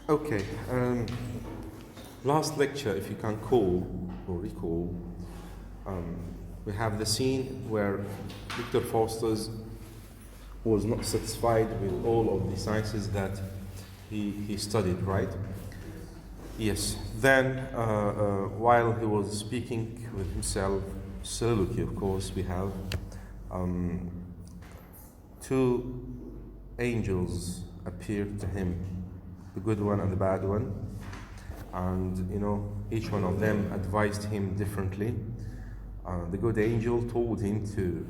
Okay. Last lecture, if you can call or recall, we have the scene where Victor Faustus was not satisfied with all of the sciences that he studied, right? Yes. Then, while he was speaking with himself, soliloquy, of course, we have um, two angels appeared to him, the good one and the bad one, and each one of them advised him differently. The good angel told him to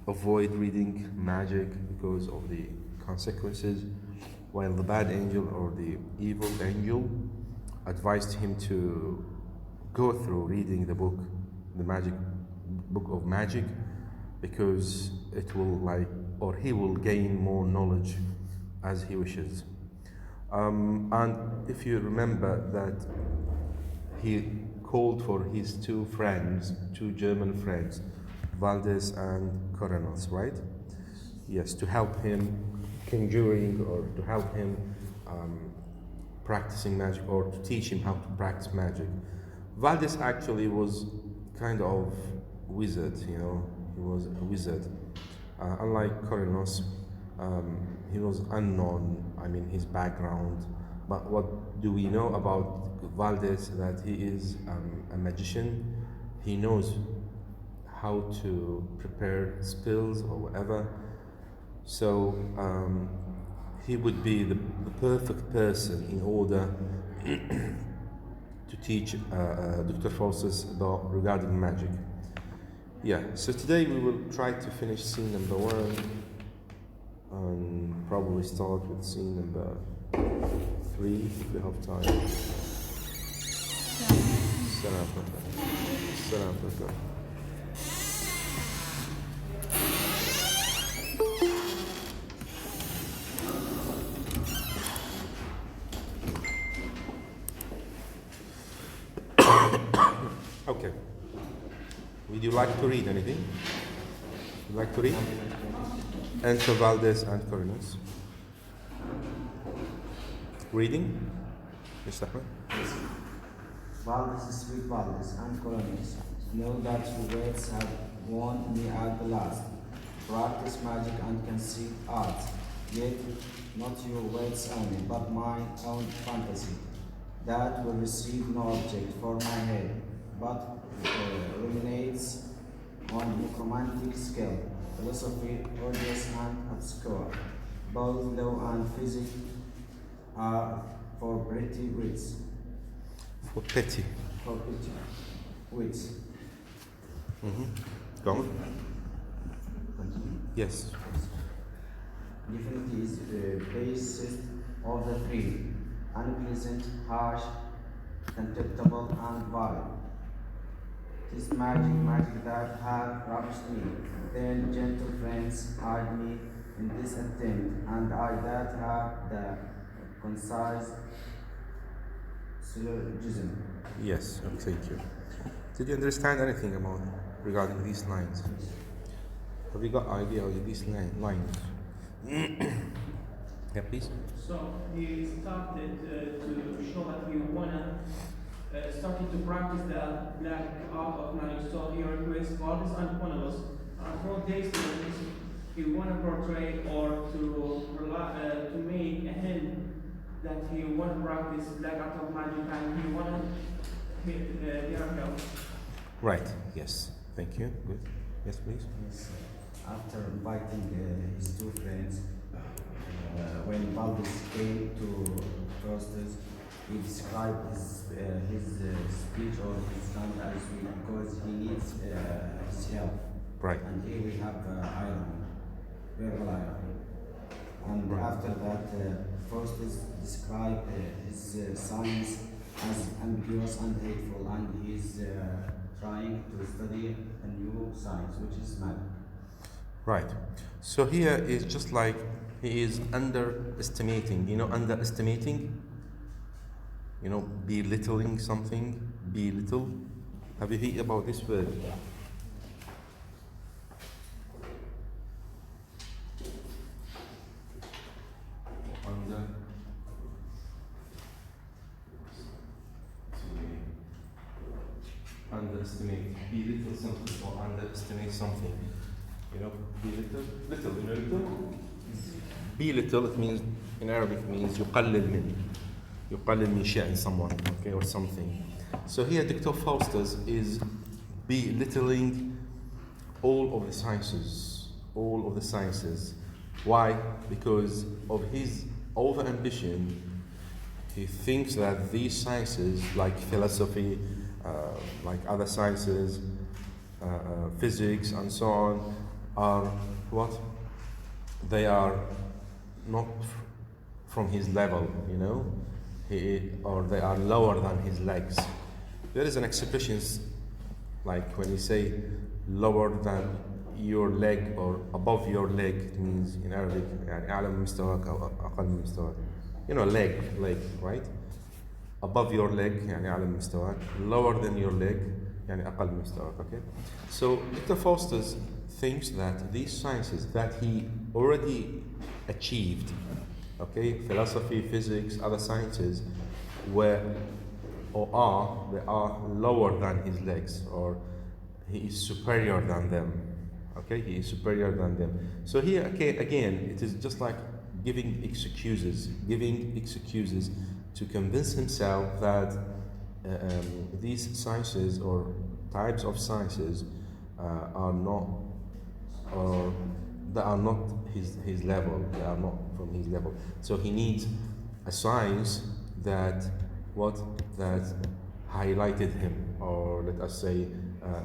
avoid reading magic because of the consequences, while the bad angel or the evil angel advised him to go through reading the book, the magic book of magic, because it will or he will gain more knowledge as he wishes. And if you remember that he called for his two friends, two German friends, Valdez and Coronas, right? Yes, to help him conjuring or to help him practicing magic or to teach him how to practice magic. Valdez actually was kind of wizard, he was a wizard. Unlike Coronas, he was unknown, his background. But what do we know about Valdez? That he is a magician. He knows how to prepare spells or whatever. So he would be the perfect person in order to teach Dr. Faustus regarding magic. Yeah, so today we will try to finish scene number 1 and probably start with scene number 3 if we have time. Salam alaikum. Salam alaikum. Okay. Would you like to read anything? Would you like to read? Enter Valdez and Coronas. Reading? Mr. Ahmed? Valdez, sweet Valdez, and Coronas, know that your words have won me at the last. Practice magic and conceit art, yet not your words only, but mine own fantasy. That will receive no object for my head, but ruminates on necromantic skill, philosophy, odious and obscure. Both law and physics are for pretty wits. For petty. For pretty wits. Go on. Continue. Yes. Definitely is the basis of the three: unpleasant, harsh, contemptible, and vile. This magic that have ravished me. Then gentle friends eyed me in this attempt, and I that have the concise syllogism. Yes, thank you. Did you understand anything regarding these lines? Have you got idea of these lines? Yeah, please. So he started to show that he started to practice the black art of magic. So he requests Valdez and Coronas for their students. He wanna portray or to make a hint that he wanna practice black art of magic and he wanna hit their help. Right. Yes. Thank you. Good. Yes, please. Yes. After inviting his two friends, when Valdez came to Faustus, he described his speech or his tongue as weak because he needs his help. Right. And here we have irony, verbal irony. And Right. after that, Faustus described his science as ambiguous and hateful, and he's trying to study a new science, which is magic. Right. So here is just like he is underestimating. Underestimating. Belittling something. Belittle. Have you heard about this word? underestimate, belittle something or underestimate something. You know, belittle, little, you know, little? Belittle, it means, in Arabic, it means يقلل من. يقلل من شأن someone, okay, or something. So here, Dr. Faustus is belittling all of the sciences. All of the sciences. Why? Because of his overambition. He thinks that these sciences, like philosophy, like other sciences, physics, and so on, are what? They are not from his level, you know, or they are lower than his legs. There is an expression like when you say lower than your leg or above your leg, it means in Arabic يعني أعلى من مستواك أو أقل من مستواك. You know, leg, right? Above your leg يعني أعلى من مستواك. Lower than your leg يعني أقل من مستواك. Okay. So Dr. Faustus thinks that these sciences that he already achieved, okay, philosophy, physics, other sciences, they are lower than his legs, or he is superior than them. Okay, he is superior than them. So here, okay, again, it is just like giving excuses to convince himself that these sciences or types of sciences are not his level. They are not from his level. So he needs a science that highlighted him, or let us say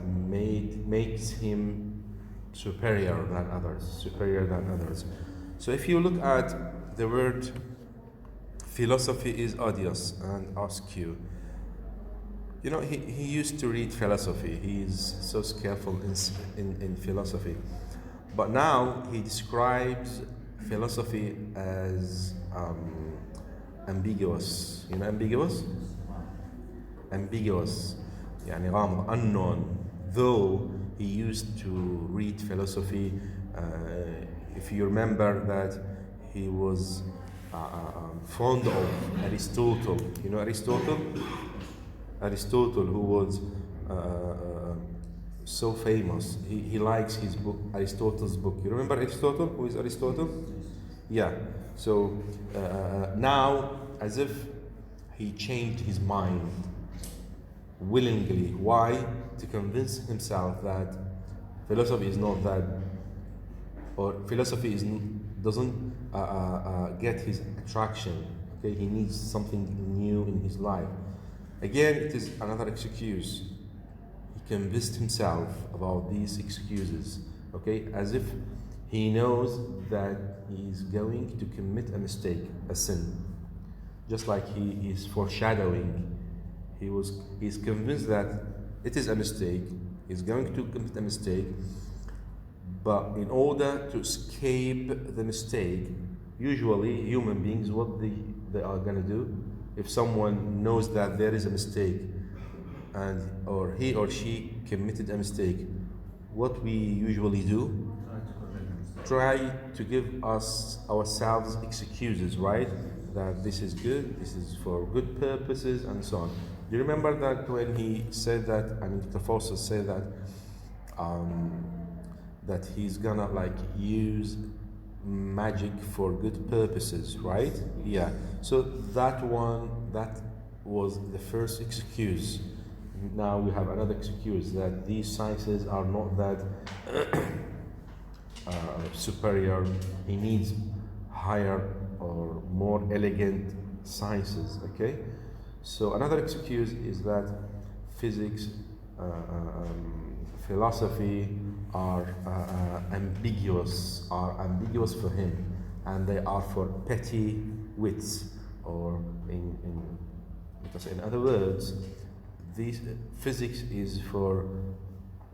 makes him superior than others. So if you look at the word philosophy is odious and ask you, you know, he used to read philosophy. He is so skillful in philosophy. But now he describes philosophy as ambiguous. You know ambiguous? Ambiguous. يعني غامض, unknown. Though he used to read philosophy, if you remember that he was fond of Aristotle. You know Aristotle? Aristotle, who was so famous. He likes his book, Aristotle's book. You remember Aristotle? Who is Aristotle? Yeah. So now, as if he changed his mind willingly. Why? To convince himself that philosophy is not that, or philosophy doesn't get his attraction. Okay, he needs something new in his life. Again, it is another excuse. He convinced himself about these excuses, okay, as if he knows that he is going to commit a mistake, a sin. Just like he is foreshadowing. He's convinced that it is a mistake, he's going to commit a mistake, but in order to escape the mistake, usually human beings, what they are going to do, if someone knows that there is a mistake or he or she committed a mistake, what we usually do? Try to give ourselves excuses, right? That this is good, this is for good purposes, and so on. Do you remember that when he said that, Dr. Faustus said that he's gonna use magic for good purposes, right? Yeah. So that was the first excuse. Now we have another excuse that these sciences are not that superior. He needs higher or more elegant sciences. Okay. So another excuse is that physics, philosophy are ambiguous for him, and they are for petty wits, or in other words, physics is for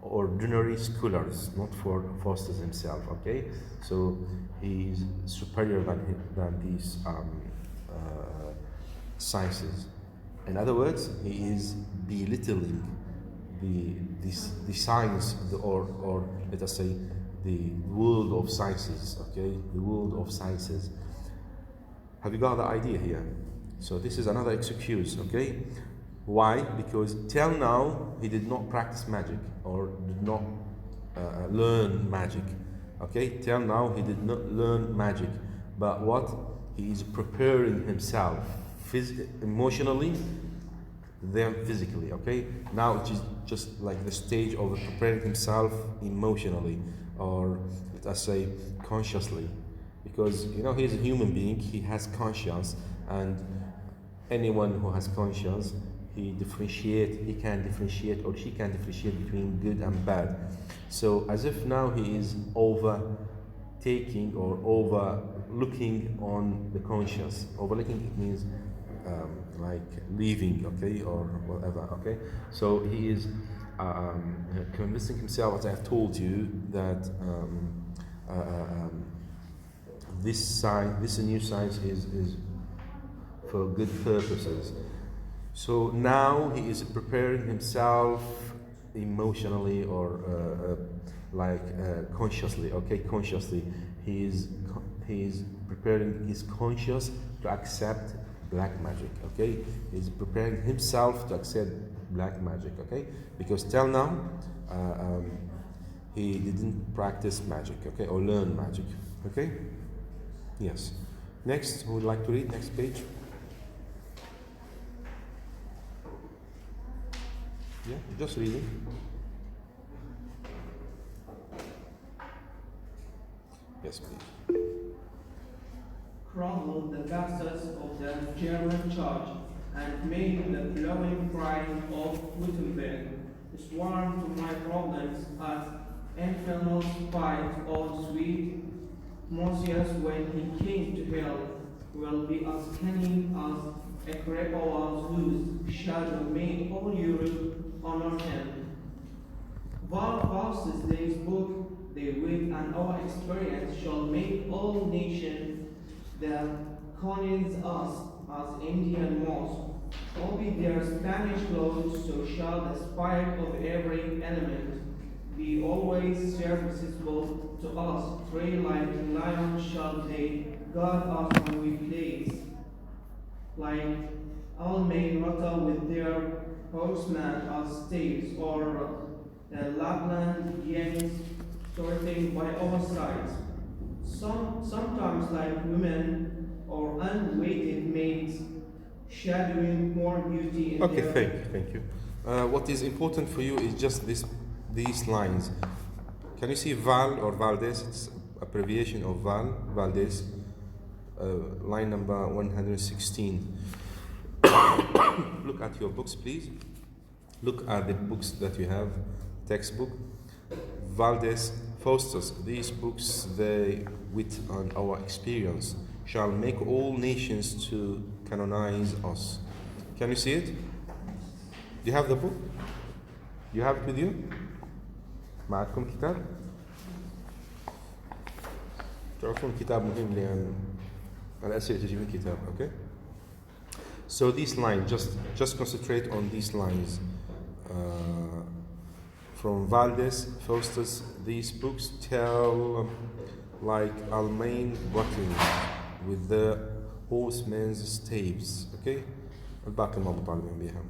ordinary scholars, not for Faustus himself. Okay, so he is superior than these sciences. In other words, he is belittling the science, or let us say the world of sciences. Okay, the world of sciences. Have you got the idea here? So this is another excuse. Okay, Why? Because till now he did not practice magic or did not learn magic. Okay, till now he did not learn magic, but what he is preparing himself emotionally, then physically. Okay, now it is just like the stage of preparing himself emotionally, or let us say consciously, because you know he's a human being, he has conscience, and anyone who has conscience, he can differentiate, or she can differentiate between good and bad. So as if now he is overtaking or overlooking on the conscience. Overlooking, it means like leaving, okay, or whatever, okay. So he is convincing himself, as I've told you, that this new science is for good purposes. So now he is preparing himself emotionally, or consciously. Okay, consciously, he is preparing his conscious to accept black magic. Okay, he's preparing himself to accept black magic. Okay, because till now he didn't practice magic. Okay, or learn magic. Okay, yes. Next, who would like to read next page? Yeah, just reading. Yes, please. Crumbled the castles of the German Church and made the glowing pride of Wittenberg swarm to my problems as infernal spite of sweet Moses when he came to hell will be as cunning as a cripple whose shadow made all Europe honor him. Faustus Dave's book, the wit and our experience shall make all nations that connings us as Indian mosque. All be their Spanish clothes, so shall the spirit of every element be always serviceable to us. Pray like lions shall they guard us when we please. Like Almain Rata with their horsemen as staves, or Lapland Yanks sorting by our sides. Sometimes like women or unweighted maids, shadowing more beauty in Okay, their... thank you. What is important for you is just these lines. Can you see Val or Valdez? It's abbreviation of Valdez. Line number 116. Look at your books, please. Look at the books that you have, textbook. Valdez, Faustus, these books, they, wit on our experience, shall make all nations to canonize us. Can you see it? Do you have the book? You have it with you? معكم كتاب؟ تعرفون كتاب مهم لأن الأسئلة تجي من كتاب, okay? So these lines, just concentrate on these lines. From Valdez, Faustus, these books tell like Almain Bucking with the horsemen's staves, okay? الباقي ما مطالبين بيها.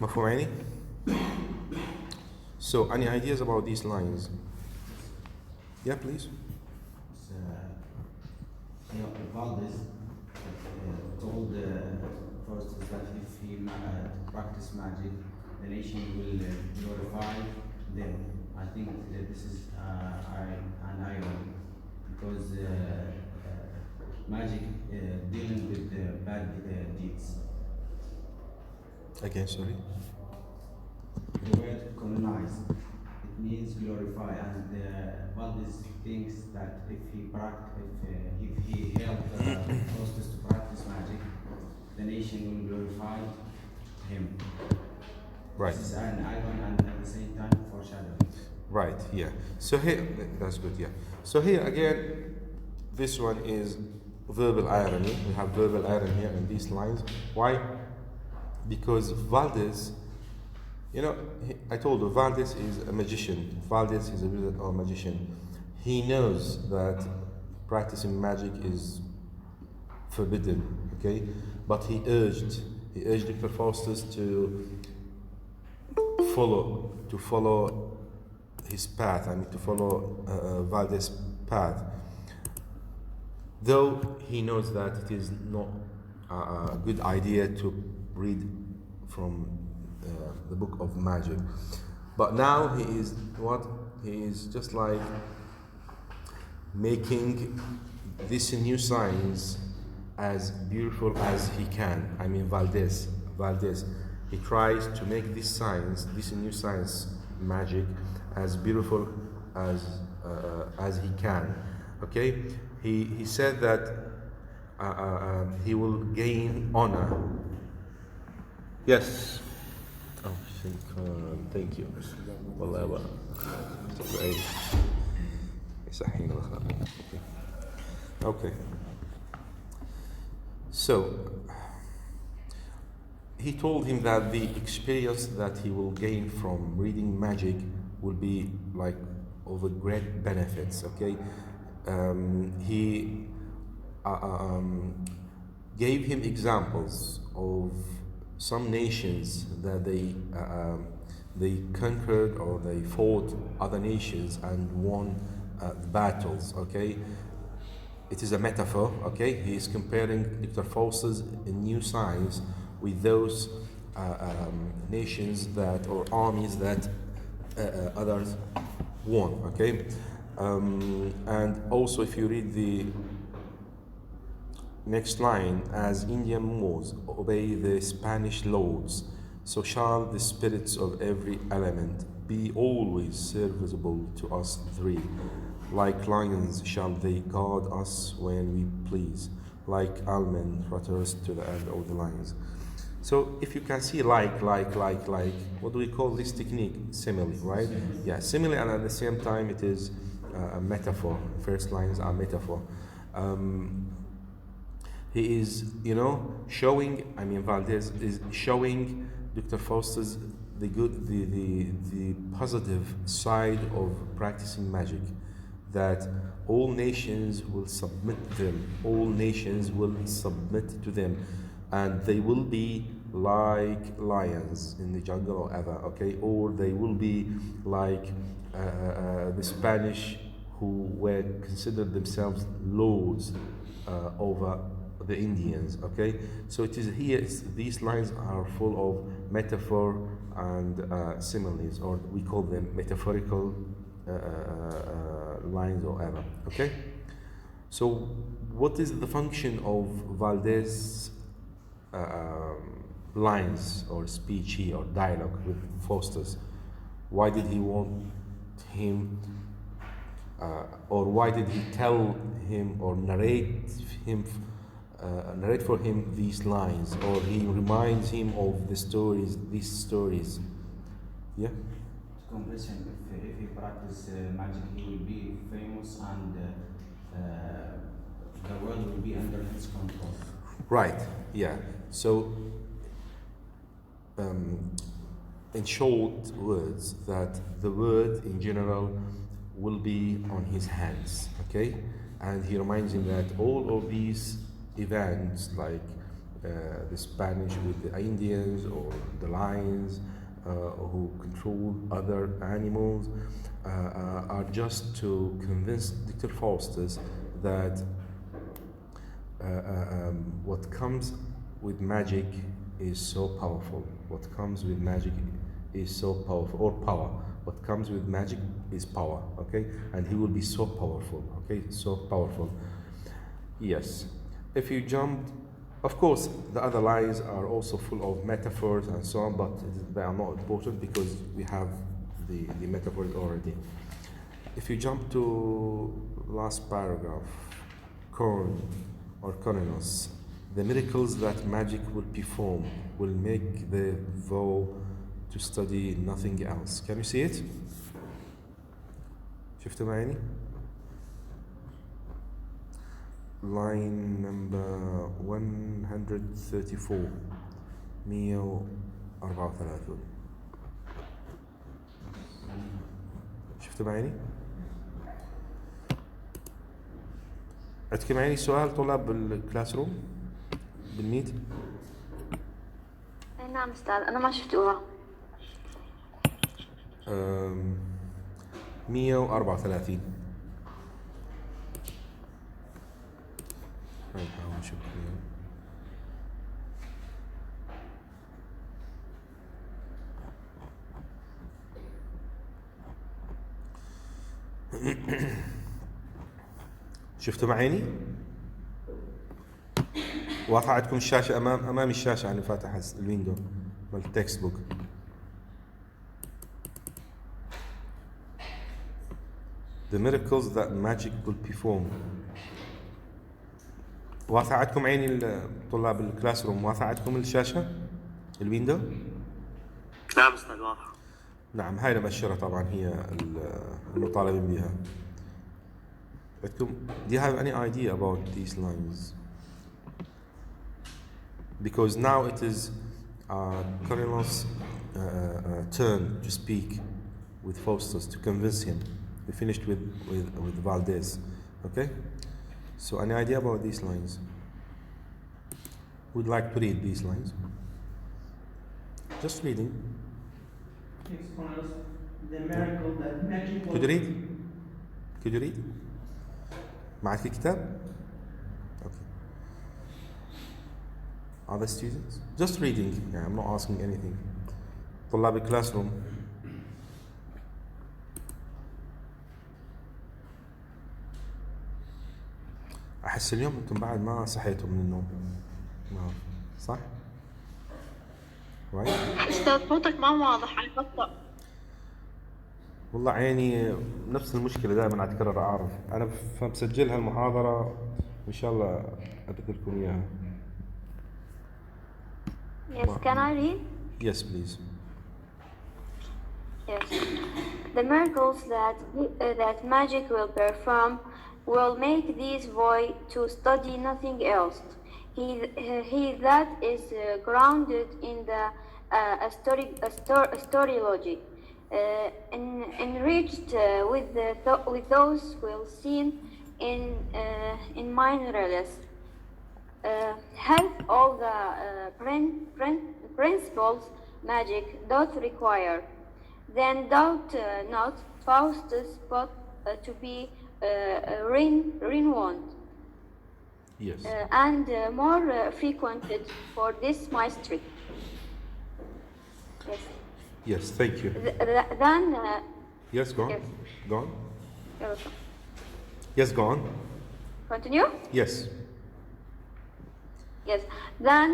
مفهوم عيني؟ So, any ideas about these lines? Yeah, please. Valdez told first that if he practice magic, the nation will glorify them. I think that this is an irony, because magic dealing with bad deeds. Again, sorry. The word colonize, it means glorify, and Valdez thinks that if he helped Faustus to practice magic, the nation will glorify him. Right. This is an icon and at the same time foreshadowing. Right, yeah. So here, that's good, yeah. So here again, this one is verbal irony. We have verbal irony here in these lines. Why? Because Valdez, you know, I told you, Valdez is a magician. Valdez is a wizard or magician. He knows that practicing magic is forbidden, okay? But he urged Dr. Faustus to follow his path, to follow Valdez' path. Though he knows that it is not a good idea to read from the book of magic. But now he is what? He is just like making this new science as beautiful as he can. Valdez, he tries to make this new science, magic, as beautiful as he can. Okay, he said that he will gain honor. Yes. Oh, thank you. والله Okay. So he told him that the experience that he will gain from reading magic will be like of a great benefits. Okay, he gave him examples of some nations that they conquered or they fought other nations and won the battles. Okay, it is a metaphor. Okay, he is comparing Dr. Faustus' new science with those nations that or armies that others won. Okay, and also if you read the next line, as Indian Moors obey the Spanish lords, so shall the spirits of every element be always serviceable to us three. Like lions shall they guard us when we please, like almond flutters to the end of the lines. So if you can see like, what do we call this technique? Simile, right? Yeah, simile, and at the same time it is a metaphor. First lines are metaphor. He is, showing, Valdez is showing Dr. Faustus the good, the positive side of practicing magic, that all nations will submit them, all nations will submit to them, and they will be like lions in the jungle or ever, okay? Or they will be like the Spanish who were considered themselves lords over the Indians, okay? So it is here, these lines are full of metaphor and similes, or we call them metaphorical lines or ever, okay? So what is the function of Valdez' lines or speech here, or dialogue with Faustus? Why did he want him, or why did he tell him or narrate for him these lines, or he reminds him of the stories, these stories? Yeah? Compression, if he practice magic, he will be famous and the world will be under his control. Right, yeah. So, in short words, that the world in general will be on his hands, okay? And he reminds him that all of these events, like the Spanish with the Indians or the lions who control other animals, are just to convince Dr. Faustus that what comes with magic is so powerful. What comes with magic is so powerful, or power. What comes with magic is power, okay? And he will be so powerful, okay? So powerful. Yes. If you jumped, of course, the other lines are also full of metaphors and so on, but they are not important because we have the metaphors already. If you jump to last paragraph, corn or coronos, the miracles that magic will perform will make the vow to study nothing else. Can you see it? شفتوا معاني؟ Line number 134 134 شفتوا معاني؟ عندكم يعني سؤال طلاب بالكلاس روم بالميت؟ نعم أستاذ، أنا ما شفتوها. 134. نحاول نشوف فيها. شفتوا معيني؟ واضحة عندكم الشاشة أمامي الشاشة، أنا فاتح الويندو مال التكست بوك. The miracles that magic will perform. واضحة عندكم عيني طلاب الكلاس روم؟ واضحة عندكم الشاشة الويندو؟ نعم أستاذ واضح. نعم، هاي المؤشرة طبعا هي المطالبين بها. عندكم do you have any idea about these lines? Because now it is Coriolanus' turn to speak with Faustus to convince him. We finished with Valdez. Okay? So any idea about these lines? Who'd like to read these lines? Just reading. The miracle that magic Could you read? Could you read? معك كتاب? Okay. Other students? Just reading. Yeah, I'm not asking anything. طلاب الكلاس روم. أحس اليوم أنتم بعد ما صحيتوا من النوم. ما صح؟ Right? أستاذ صوتك ما واضح، عم بطأ. والله عيني نفس المشكلة دائما أتكرر. أعرف أنا فمسجل هالمحاضرة وإن شاء الله أذكر لكم إياها. Yes, can I read? Yes, please. Yes. The miracles that magic will perform will make these boy to study nothing else. He that is grounded in the astrology, enriched with those will seen in minerals, have all the principles magic doth require. Then doubt not Faustus but to be renowned. Yes. And more frequented for this mystery. Yes. Yes, thank you. Then. Yes, go on. Yes. Go on. You're welcome. Yes, go on. Continue. Yes. Yes. Then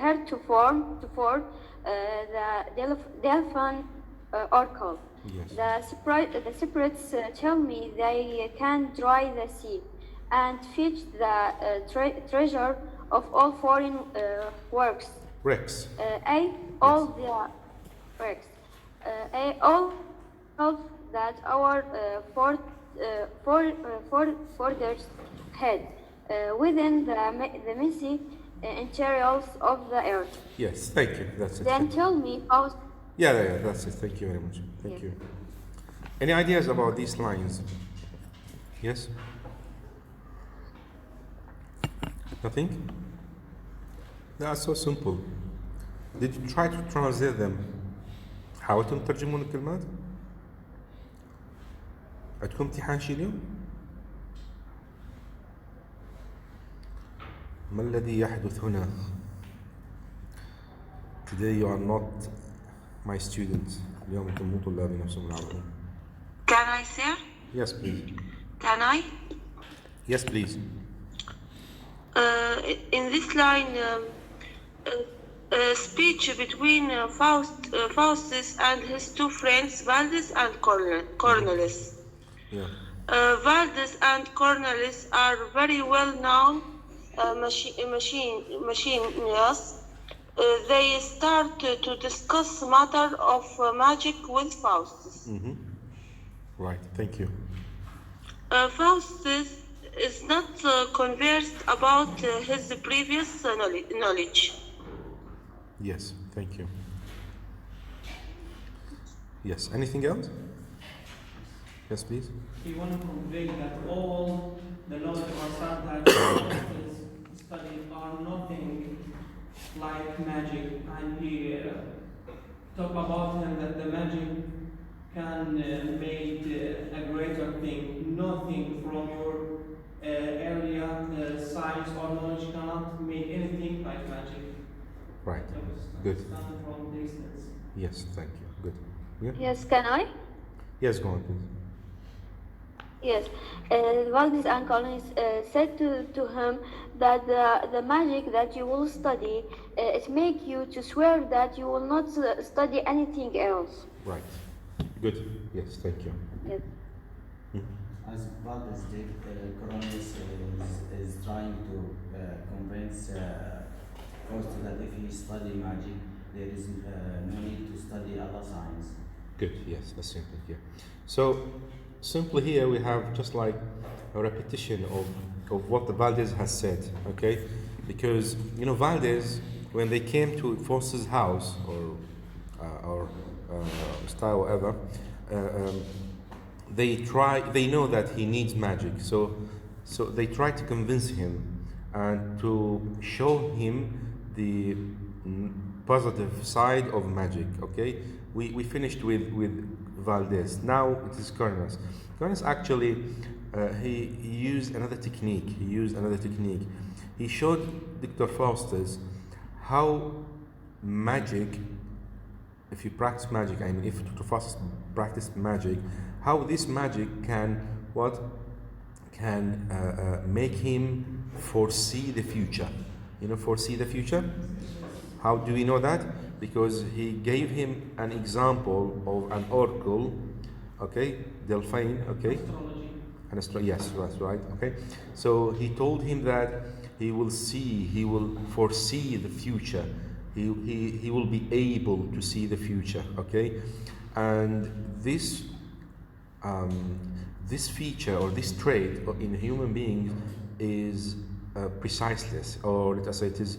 heretofore the Delphin oracle. Yes. The spirits tell me they can dry the sea and fetch the treasure of all foreign works. Rex. All the works. All that our forefathers had within the messy interiors of the earth. Yes, thank you. That's it. Then tell me how. Yeah, that's it. Thank you very much. Thank you. Any ideas about these lines? Yes? Nothing? They are so simple. Did you try to translate them? حاولتم تترجمون الكلمات؟ عندكم امتحان شي اليوم؟ ما الذي يحدث هنا؟ Today you are not my students. اليوم أنتم مو طلابي نفسهم العربي. Can I, sir? Yes, please. Can I? Yes, please. In this line, speech between Faustus and his two friends, Valdez and Cornelius. Yeah. Valdez and Cornelius are very well-known machinists. They start to discuss matter of magic with Faustus. Mm-hmm. Right, thank you. Faustus is not conversed about his previous knowledge. Yes, thank you. Yes, anything else? Yes, please. He wanted to convey that all the knowledge of our that Fausti's studies are nothing like magic, and he talked about him that the magic can make a greater thing. Nothing from your area, science or knowledge cannot make anything like magic. Right. So it's Good. starting from distance. Yes, thank you. Good. Yeah. Yes, can I? Yes, go on, please. Yes, Valdez and Collins said to him that the magic that you will study, it make you to swear that you will not study anything else. Right. Good. Yes, thank you. Yes. As Valdez did, Coronis is trying to convince Fausto that if he study magic, there is no need to study other science. Good. Yes, that's simple here. So, simply here we have just like a repetition of what the Valdez has said. Okay, because you know Valdez, when they came to Fausto's house or style whatever, they know that he needs magic, so they try to convince him and to show him the positive side of magic. Okay, we finished with Valdez. Now it is Coronis. Coronis actually he used another technique. He showed Dr. Faustus how magic, if you practice magic, I mean if Dr. Faustus practiced magic, how this magic can make him foresee the future. You know, foresee the future? How do we know that? Because he gave him an example of an oracle, okay, Delphine, okay, Astrology. yes, that's right, okay. So he told him that he will foresee the future. He will be able to see the future, okay, and this feature or this trait in human beings is preciseless, or let us say it is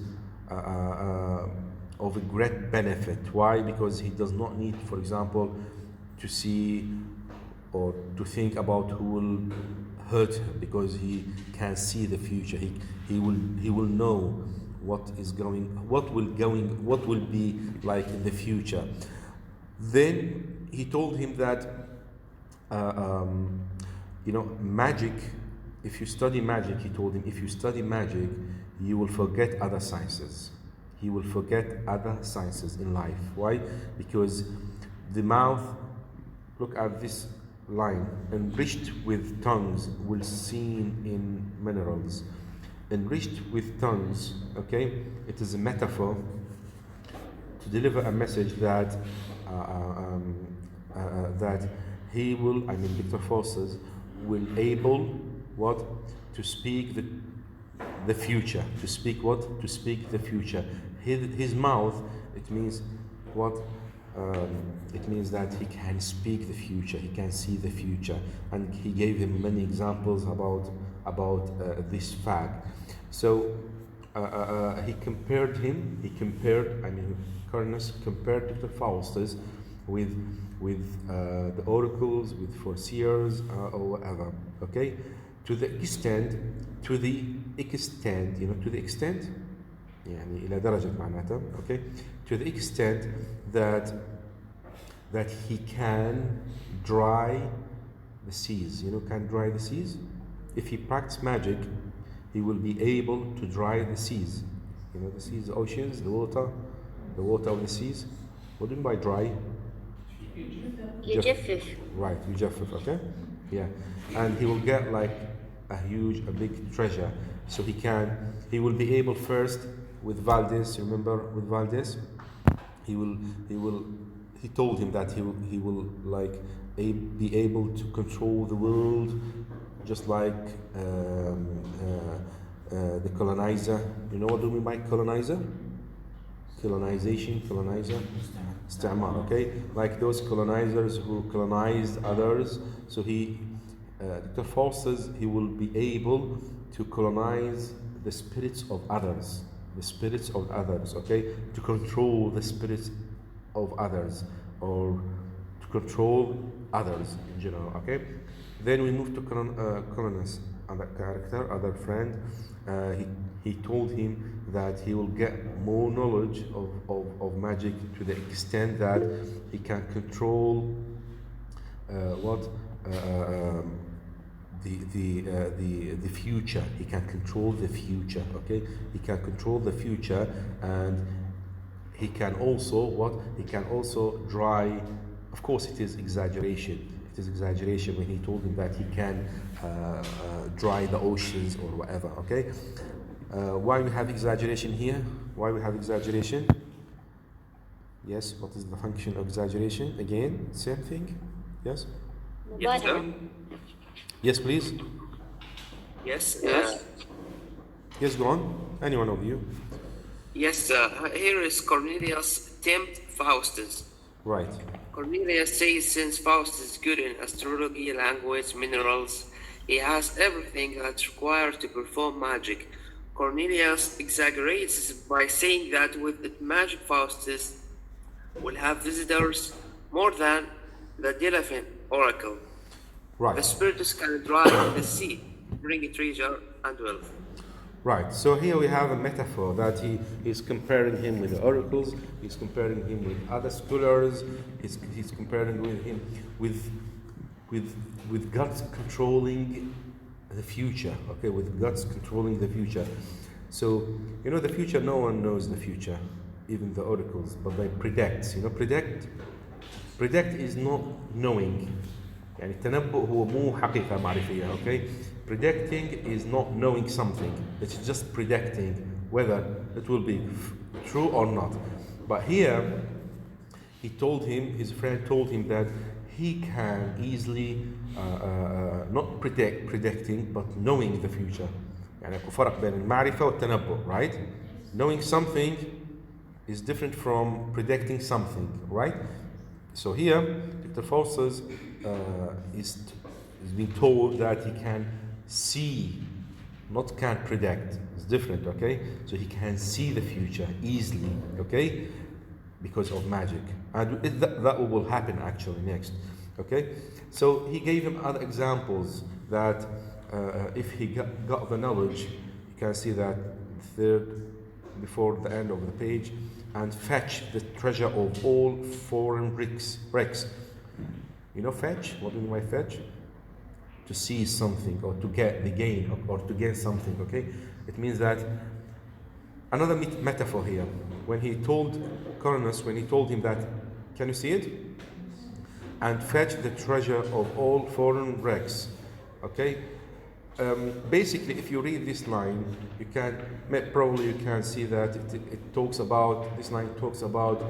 of a great benefit. Why? Because he does not need, for example, to see or to think about who will hurt him, because he can see the future. He will know what will be like in the future. Then he told him that you know, magic. If you study magic, he told him, if you study magic, you will forget other sciences. He will forget other sciences in life. Why? Because the mouth, look at this line, enriched with tongues will seen in minerals. Enriched with tongues, okay? It is a metaphor to deliver a message that that he will, I mean, Dr. Faustus will able what? To speak the future. To speak what? To speak the future. His mouth, it means what? It means that he can speak the future. He can see the future, and he gave him many examples about this fact. So he compared him. I mean, Coronis compared Dr. Faustus with the oracles, with foreseers, or whatever. Okay, to the extent, you know, to the extent, يعني إلى درجة معناتها, okay, to the extent that he can dry the seas. You know, can dry the seas. If he practices magic, he will be able to dry the seas. You know, the seas, the oceans, the water of the seas. What do you mean by dry? يجفف. Right, يجفف, okay? Yeah. And he will get like a big treasure. So he will be able first with Valdez, remember with Valdez? He told him that he will like be able to control the world, just like the colonizer. You know what do we mean by colonizer? Colonization, colonizer, استعمار, okay? Like those colonizers who colonized others. So Dr. Faustus, he will be able to colonize the spirits of others. The spirits of others, okay? To control the spirits of others, or to control others in general. Okay, then we move to Cronus, other character, other friend. He told him that he will get more knowledge of magic to the extent that he can control the future. He can control the future. Okay, he can control the future, and he can also what? He can also dry. Of course, it is exaggeration. It is exaggeration when he told him that he can dry the oceans or whatever. Okay, why we have exaggeration here? Why we have exaggeration? Yes. What is the function of exaggeration? Again, same thing. Yes. Yes, sir. Yes, please. Yes. Yes, go on. Any one of you. Yes. Here is Cornelius tempt Faustus. Right. Cornelius says since Faustus is good in astrology, language, minerals, he has everything that's required to perform magic. Cornelius exaggerates by saying that with the magic Faustus will have visitors more than the Delphin oracle. Right. The spirits can dry the sea, bring a treasure and wealth. Right. So here we have a metaphor that he is comparing him with the oracles. He's comparing him with other scholars. He's comparing with him with gods controlling the future. Okay, with gods controlling the future. So you know the future. No one knows the future, even the oracles, but they predict. You know, predict is not knowing. يعني التنبؤ هو مو حقيقة معرفية. Okay, predicting is not knowing something. It's just predicting whether it will be true or not. But here, his friend told him that he can easily not predicting, but knowing the future. يعني فرق بين المعرفة والتنبؤ, right? Knowing something is different from predicting something, right? So here, Dr. Faustus is being told that he can see, not can predict. It's different, okay? So he can see the future easily, okay? Because of magic. And that will happen actually next, okay? So he gave him other examples that if he got the knowledge, you can see that third, before the end of the page, and fetch the treasure of all foreign wrecks. You know fetch? What do you mean by fetch? To seize something or to get the gain or to gain something, okay? It means that another metaphor here. When he told Coronus, when he told him that, can you see it? And fetch the treasure of all foreign wrecks, okay? Basically, if you read this line, you can probably see that it talks about, this line talks about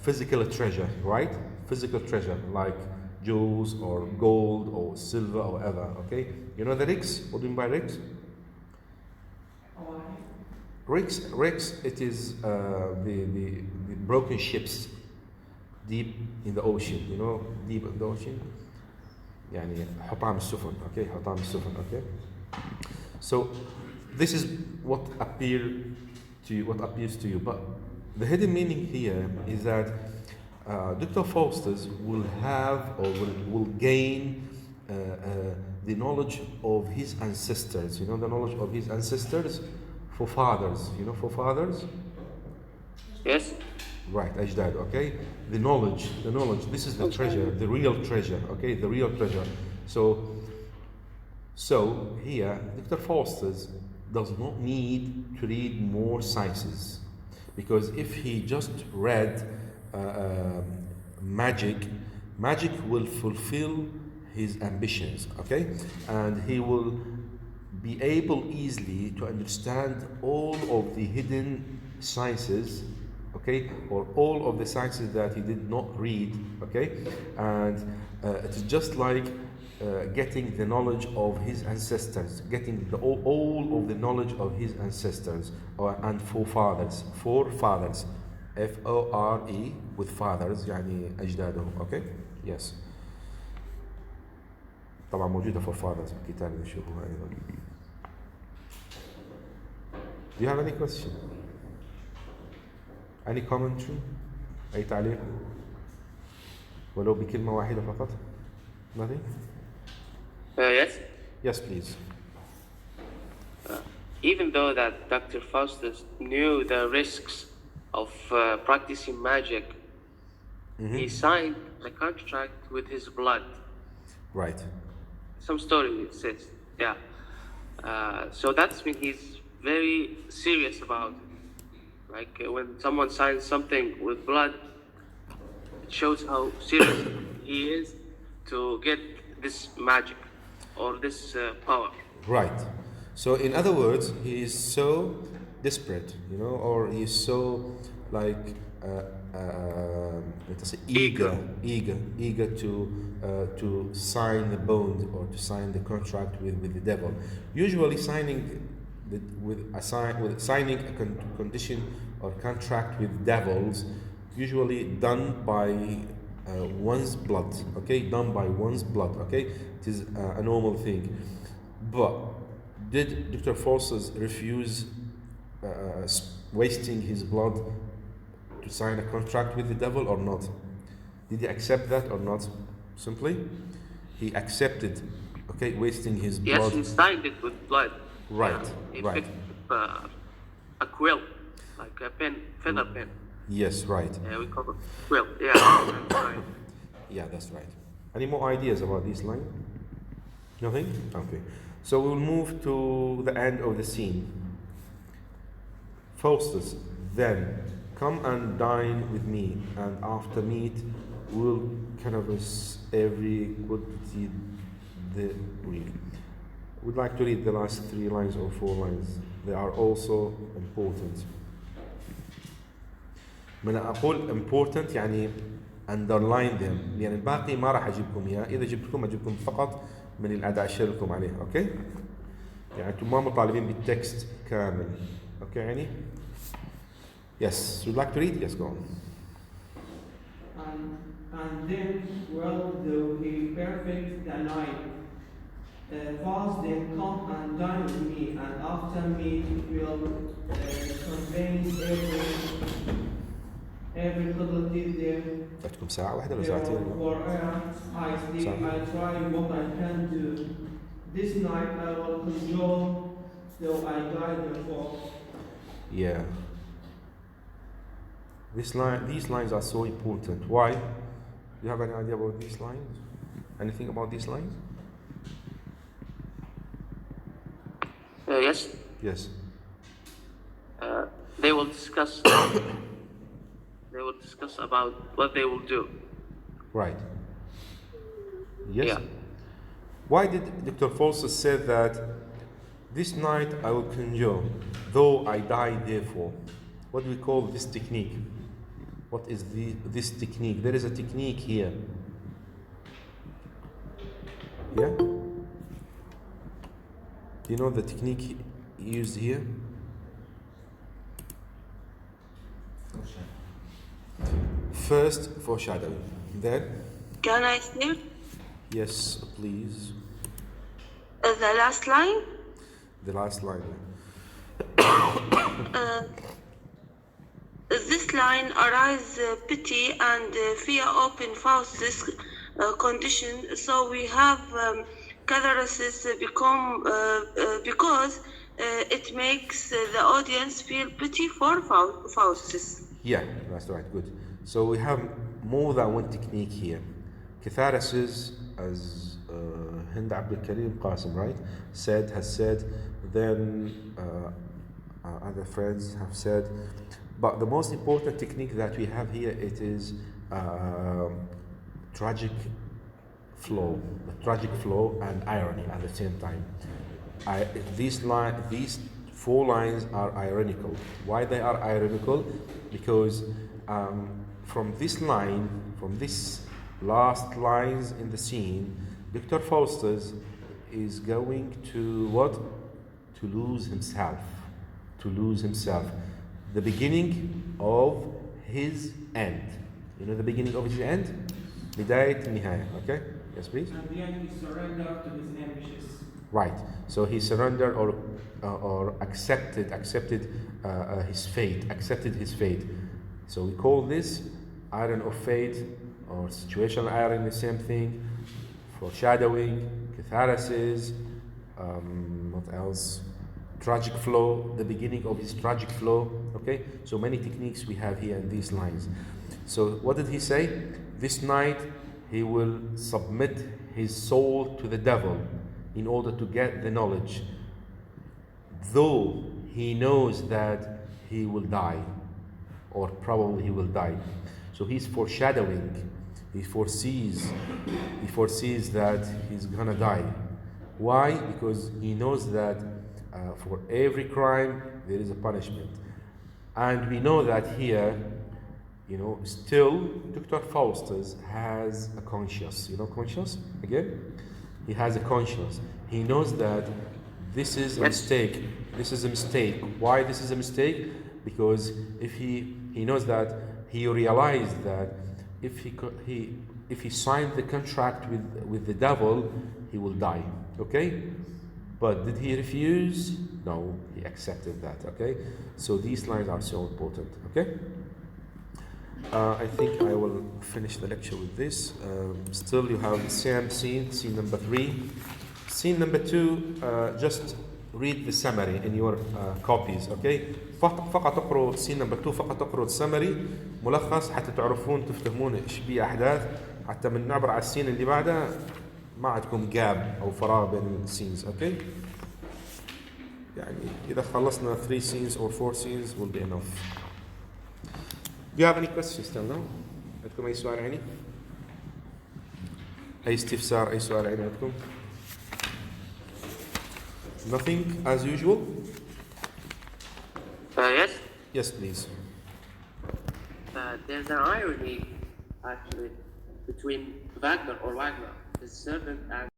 physical treasure, right? Physical treasure like jewels or gold or silver or whatever, okay? You know the rigs? What do you mean by rigs? Rigs, it is the broken ships deep in the ocean, you know, deep in the ocean. يعني حطام السفن, okay? حطام السفن, okay? So this is what appears to you, but the hidden meaning here is that Dr. Faustus will have or will gain the knowledge of his ancestors. You know the knowledge of his ancestors? Forefathers. You know forefathers? Yes. Right, ajdad, okay? The knowledge, this is the treasure, the real treasure, okay? The real treasure. So here, Dr. Faustus does not need to read more sciences, because if he just read magic will fulfill his ambitions, okay? And he will be able easily to understand all of the hidden sciences, okay, or all of the sciences that he did not read, okay? And it's just like getting the knowledge of his ancestors, getting all of the knowledge of his ancestors and forefathers, F-O-R-E with fathers يعني أجدادهم, okay? Yes. طبعا موجودة forefathers بالكتاب نشوفها أيضا. Do you have any question? Any commentary? أي تعليق؟ ولو بكلمة واحدة فقط. Nothing? Yes. Yes, please. Even though that Dr. Faustus knew the risks of practicing magic, he signed the contract with his blood. Right. Some story it says, yeah. So that's when he's very serious about it. Like when someone signs something with blood, it shows how serious he is to get this magic or this power. Right. So in other words, he is so desperate, or he's so like let's say eager to sign the bond or to sign the contract with the devil. Usually, signing condition or contract with devils, usually done by one's blood. Okay, done by one's blood. Okay, it is a normal thing. But did Dr. Faustus refuse wasting his blood to sign a contract with the devil or not? Did he accept that or not? Simply, he accepted, okay, wasting his blood. Yes, he signed it with blood. Right, He right. picked a quill, like a pen, feather pen. Yes, right. We call it quill. Yeah, that's right. Yeah, that's right. Any more ideas about this line? Nothing? Okay. So we'll move to the end of the scene. Faustus, then, come and dine with me, and after meat, we'll canvass every quantity the week. We'd like to read the last 3 lines or 4 lines. They are also important. من أقول important يعني underline them، لأن الباقي ما راح أجيبكم إياه. إذا جبتكم أجيبكم فقط من الأداء أشير لكم عليه. أوكي؟ يعني أنتم ما مطالبين بالتكست كامل. أوكي يعني؟ Yes. Would you like to read? Yes, go on. And then, well, though he perfect the night, fast then come and dine with me, and after me will convey every little detail. عندكم ساعة واحدة ولا ساعتين؟ Wherever I sleep, I try what I can do. This night I will conjure, though I die therefore. Yeah. These lines are so important. Why? Do you have any idea about these lines? Anything about these lines? Yes. Yes. They will discuss. They will discuss about what they will do. Right. Yes. Yeah. Why did Dr. Faustus say that this night I will conjure, though I die therefore? What do we call this technique? What is this technique? There is a technique here. Yeah? Do you know the technique used here? First, foreshadowing. Then, Can I say yes, please. the last line? The last line. This line arise pity and fear open Faustus condition, so we have catharsis become because it makes the audience feel pity for Faustus. Yeah, that's right, good. So we have more than one technique here. Catharsis, as Hind Abdul Karim Qasim, right, has said, then other friends have said, but the most important technique that we have here, it is tragic flow and irony at the same time. These 4 lines are ironical. Why they are ironical? Because from this last lines in the scene, Dr. Faustus is going to what? To lose himself. The beginning of his end. You know the beginning of his end? بداية النهاية. Okay? Yes, please. And then he surrendered to his ambitious. Right. So he surrendered or accepted his fate. So we call this iron of fate or situational irony, the same thing. Foreshadowing, catharsis, what else? Tragic flow, the beginning of his tragic flow. Okay, so many techniques we have here in these lines. So what did he say? This night he will submit his soul to the devil in order to get the knowledge, though he knows that he will die, or probably he will die. So he's foreshadowing. He foresees that he's gonna die. Why? Because he knows that for every crime there is a punishment. And we know that here, still Dr. Faustus has a conscience. Conscience? Again? He has a conscience. He knows that this is a mistake. This is a mistake. Why this is a mistake? Because if he knows that, he realized that if he signed the contract with the devil, he will die. Okay? But did he refuse? No, he accepted that. Okay? So these lines are so important. Okay? I think I will finish the lecture with this. Still, you have the same scene number 3. Scene number 2, just read the summary in your copies. Okay? فقط اقروا scene number 2. فقط اقروا السمري ملخص حتى تعرفون تفهمون ايش بيه احداث، حتى من نعبر على السين اللي بعده ما عندكم جاب او فراغ بين السينز. اوكي؟ يعني اذا خلصنا 3 scenes or 4 scenes will be enough. Do you have any questions till now? عندكم اي سؤال عيني؟ اي استفسار، اي سؤال عيني عندكم؟ Nothing as usual? Yes? Yes, please. There's an irony, actually, between Wagner, the servant, and